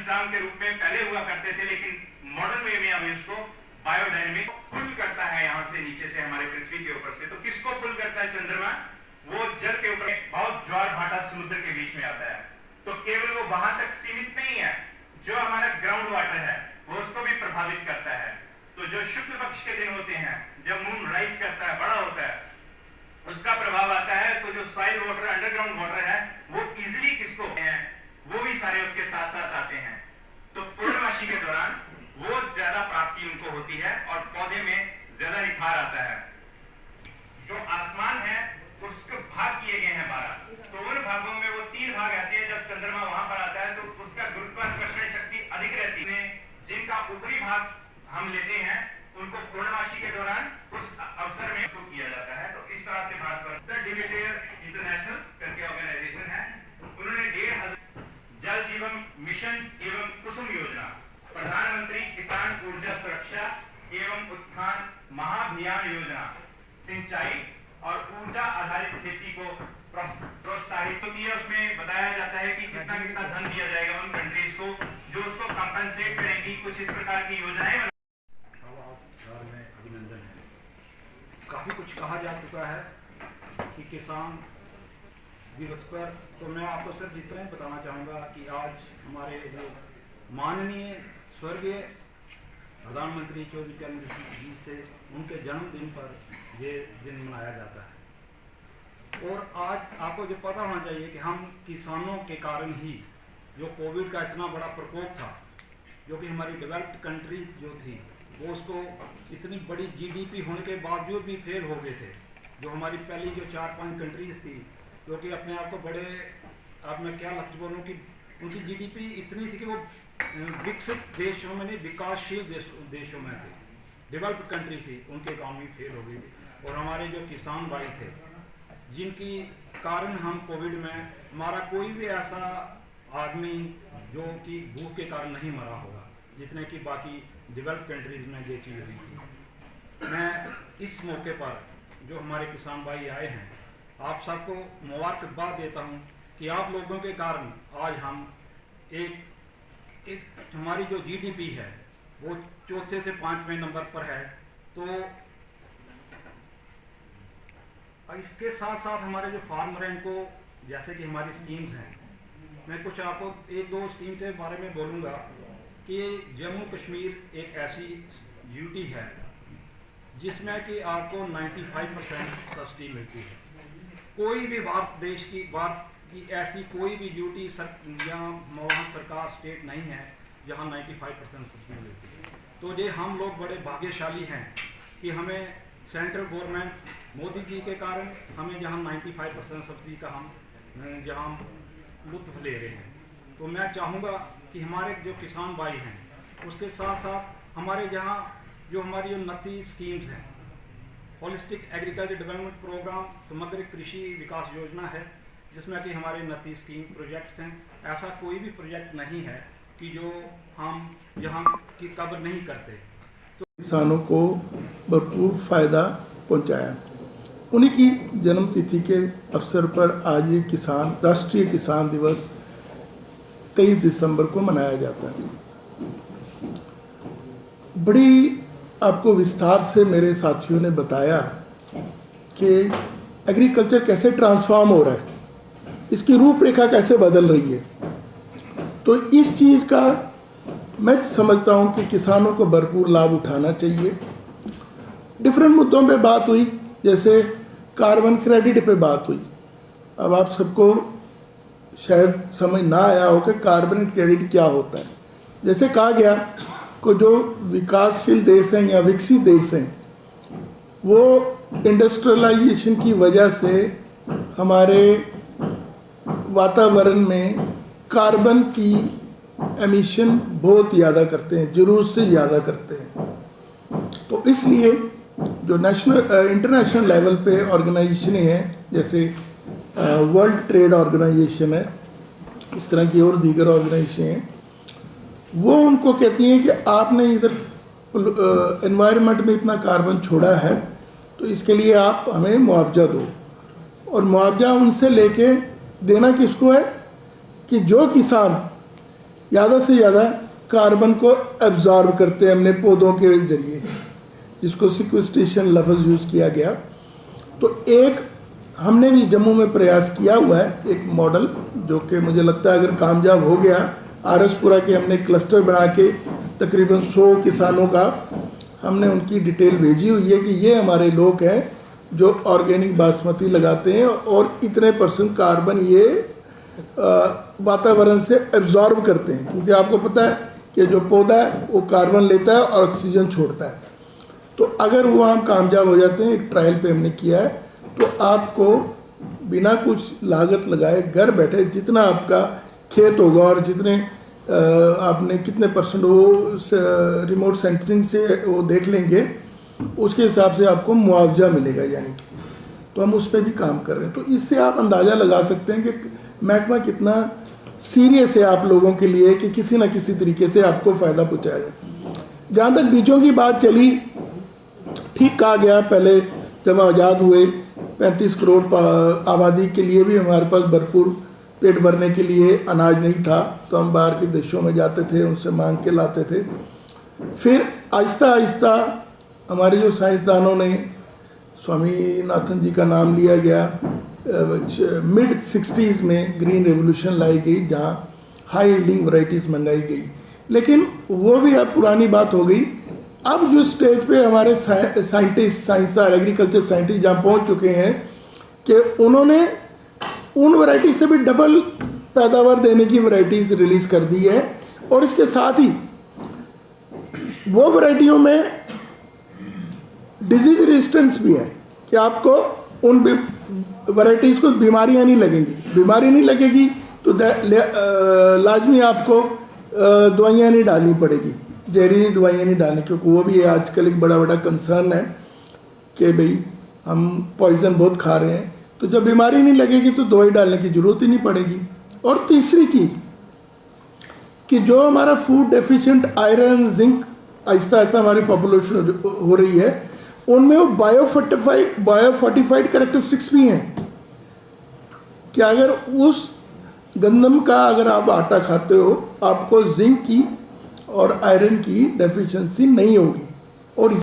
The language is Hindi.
पंचधाम के रूप में पहले हुआ करते थे, लेकिन मॉडर्न वे में अब इसको बायोडायनेमिक पुल करता है यहाँ से नीचे से हमारे पृथ्वी के ऊपर से। तो किसको पुल करता है चंद्रमा? वो जल के ऊपर बहुत ज्वार भाटा समुद्र के बीच में आता है। तो केवल वो वहां तक सीमित नहीं है, जो हमारा ग्राउंड वाटर है वो उसको भी प्रभावित करता है। तो जो शुक्ल पक्ष के दिन होते हैं, जब मून राइज करता है, बड़ा होता है, उसका प्रभाव आता है। तो जो सॉइल वाटर, अंडरग्राउंड वाटर है, वो इजिली किसको है, वो भी सारे उसके साथ साथ आते हैं। तो पूर्णमासी के दौरान वो ज्यादा प्राप्ति उनको होती है और पौधे में ज्यादा निखार आता है। जो आसमान है उसके भाग किए गए हैं 12, तो उन भागों में वो 3 भाग ऐसे हैं जब चंद्रमा वहां पर आता है तो उसका गुरुत्वाकर्षण शक्ति अधिक रहती है। जिनका ऊपरी भाग हम लेते हैं उनको पूर्णमासी के दौरान उस अवसर में उसको किया जाता है। तो इस तरह से भारत डिविडेयर इंटरनेशनल करके ऑर्गेनाइजेशन है, उन्होंने 1,500 जल जीवन मिशन एवं कुसुम योजना, प्रधानमंत्री किसान ऊर्जा सुरक्षा एवं उत्थान महाभियान योजना, सिंचाई और ऊर्जा आधारित खेती को प्रोत्साहित होती है। उसमें बताया जाता है कि कितना कितना धन दिया जाएगा उन कंट्रीज को जो उसको कंपनसेट करेंगी। कुछ इस प्रकार की योजनाएं में अभिनंदन है। काफ़ी कुछ कहा जा चुका है कि किसान दिवस पर, तो मैं आपको सिर्फ इतना ही बताना चाहूँगा कि आज हमारे जो माननीय स्वर्गीय प्रधानमंत्री चौधरी चरण सिंह जी थे, उनके जन्मदिन पर ये दिन मनाया जाता है। और आज आपको जो पता होना चाहिए कि हम किसानों के कारण ही जो कोविड का इतना बड़ा प्रकोप था, जो कि हमारी डेवलप्ड कंट्री जो थी वो उसको इतनी बड़ी जीडीपी होने के बावजूद भी फेल हो गए थे। जो हमारी पहली जो 4-5 कंट्रीज़ थी जो कि अपने आप को बड़े, अब मैं क्या लफ्ज़ बोलूँ कि उनकी जीडीपी इतनी थी कि वो विकसित देशों में नहीं, विकासशील देशों में थे, डेवलप्ड कंट्री थी, उनकी इकॉनमी फेल हो गई थी। और हमारे जो किसान भाई थे जिनकी कारण हम कोविड में, हमारा कोई भी ऐसा आदमी जो कि भूख के कारण नहीं मरा होगा जितने कि बाकी डेवलप्ड कंट्रीज़ में ये चीज़ हुई थी। मैं इस मौके पर जो हमारे किसान भाई आए हैं, आप सबको मुबारकबाद देता हूँ कि आप लोगों के कारण आज हम एक हमारी जो जीडीपी है वो 4थे से 5वें नंबर पर है। तो इसके साथ साथ हमारे जो फार्मर हैं इनको, जैसे कि हमारी स्कीम्स हैं, मैं कुछ आपको 1-2 स्कीम के बारे में बोलूँगा कि जम्मू कश्मीर एक ऐसी यूटी है जिसमें कि आपको 95% सब्सिडी मिलती है। कोई भी भारत की ऐसी कोई भी ड्यूटी या वहाँ सरकार स्टेट नहीं है जहाँ 95% सब्सिडी मिलती है। तो ये हम लोग बड़े भाग्यशाली हैं कि हमें सेंट्रल गवर्नमेंट मोदी जी के कारण हमें जहाँ 95% सब्सिडी का हम जहाँ लुत्फ़ ले रहे हैं। तो मैं चाहूँगा कि हमारे जो किसान भाई हैं उसके साथ साथ हमारे जहाँ जो हमारी 29 स्कीम्स हैं, होलिस्टिक एग्रीकल्चर डेवलपमेंट प्रोग्राम, समग्र कृषि विकास योजना है, जिसमें कि हमारे 29 स्कीम प्रोजेक्ट्स हैं। ऐसा कोई भी प्रोजेक्ट नहीं है कि जो हम यहाँ की कवर नहीं करते। तो किसानों को भरपूर फ़ायदा पहुँचाया। उन्हीं की जन्मतिथि के अवसर पर आज ये राष्ट्रीय किसान दिवस 23 दिसंबर को मनाया जाता है। बड़ी आपको विस्तार से मेरे साथियों ने बताया कि एग्रीकल्चर कैसे ट्रांसफॉर्म हो रहा है, इसकी रूपरेखा कैसे बदल रही है। तो इस चीज़ का मैं समझता हूँ कि किसानों को भरपूर लाभ उठाना चाहिए। डिफरेंट मुद्दों पे बात हुई, जैसे कार्बन क्रेडिट पे बात हुई। अब आप सबको शायद समझ ना आया हो कि कार्बन क्रेडिट क्या होता है। जैसे कहा गया को जो विकासशील देश हैं या विकसित देश हैं वो इंडस्ट्रियलाइजेशन की वजह से हमारे वातावरण में कार्बन की एमिशन बहुत ज़्यादा करते हैं, ज़रूरत से ज़्यादा करते हैं। तो इसलिए जो इंटरनेशनल लेवल पे ऑर्गेनाइजेशनें हैं, जैसे वर्ल्ड ट्रेड ऑर्गेनाइजेशन है, इस तरह की और दीगर ऑर्गेनाइजेशन हैं, वो उनको कहती हैं कि आपने इधर एनवायरनमेंट में इतना कार्बन छोड़ा है तो इसके लिए आप हमें मुआवजा दो। और मुआवजा उनसे लेके देना किसको है कि जो किसान ज़्यादा से ज़्यादा कार्बन को एब्जॉर्ब करते हैं हमने पौधों के ज़रिए, जिसको सिक्वेस्ट्रेशन लफ्ज़ यूज़ किया गया। तो एक हमने भी जम्मू में प्रयास किया हुआ है एक मॉडल, जो कि मुझे लगता है अगर कामयाब हो गया, आरएसपुरा के हमने क्लस्टर बना के तकरीबन 100 किसानों का हमने उनकी डिटेल भेजी हुई है कि ये हमारे लोग हैं जो ऑर्गेनिक बासमती लगाते हैं और इतने % कार्बन ये वातावरण से एब्जॉर्ब करते हैं, क्योंकि आपको पता है कि जो पौधा है वो कार्बन लेता है और ऑक्सीजन छोड़ता है। तो अगर वो हम कामयाब हो जाते हैं, एक ट्रायल पे हमने किया है, तो आपको बिना कुछ लागत लगाए घर बैठे जितना आपका खेत होगा और जितने आपने कितने % वो रिमोट सेंसिंग से वो देख लेंगे, उसके हिसाब से आपको मुआवजा मिलेगा। यानी कि तो हम उस पर भी काम कर रहे हैं। तो इससे आप अंदाज़ा लगा सकते हैं कि महकमा कितना सीरियस है आप लोगों के लिए कि किसी न किसी तरीके से आपको फ़ायदा पहुँचाया जाए। जहाँ तक बीजों की बात चली, ठीक कहा गया, पहले जब हम आज़ाद हुए 35 करोड़ आबादी के लिए भी हमारे पास भरपूर पेट भरने के लिए अनाज नहीं था, तो हम बाहर के देशों में जाते थे, उनसे मांग के लाते थे। फिर आहिस्ता आहिस्ता हमारे जो साइंसदानों ने, स्वामीनाथन जी का नाम लिया गया, मिड 60s में ग्रीन रेवोल्यूशन लाई गई, जहाँ हाई यील्डिंग वैरायटीज़ मंगाई गई। लेकिन वो भी अब पुरानी बात हो गई। अब जो स्टेज पे हमारे साइंटिस्ट, साइंसदान, एग्रीकल्चर साइंटिस्ट जहाँ पहुँच चुके हैं कि उन्होंने उन वैरायटी से भी डबल पैदावार देने की वैरायटीज़ रिलीज़ कर दी है। और इसके साथ ही वो वैरायटियों में डिजीज रेजिस्टेंस भी है कि आपको उन वैरायटीज़ को बीमारियां नहीं लगेंगी। बीमारी नहीं लगेगी तो लाजमी आपको दवाइयाँ नहीं डालनी पड़ेगी, जहरीली दवाइयाँ नहीं डालनी, क्योंकि वो भी आजकल एक बड़ा बड़ा कंसर्न है कि भाई हम पॉइजन बहुत खा रहे हैं। तो जब बीमारी नहीं लगेगी तो दवाई डालने की ज़रूरत ही नहीं पड़ेगी। और तीसरी चीज़ कि जो हमारा food deficient iron, zinc Aahista Aahista हमारी पॉपुलेशन हो रही है, उनमें वो बायोफोर्टिफाइड कैरेक्टरिस्टिक्स भी हैं कि अगर उस गंदम का अगर आप आटा खाते हो, आपको जिंक की और आयरन की डेफिशिएंसी नहीं होगी। और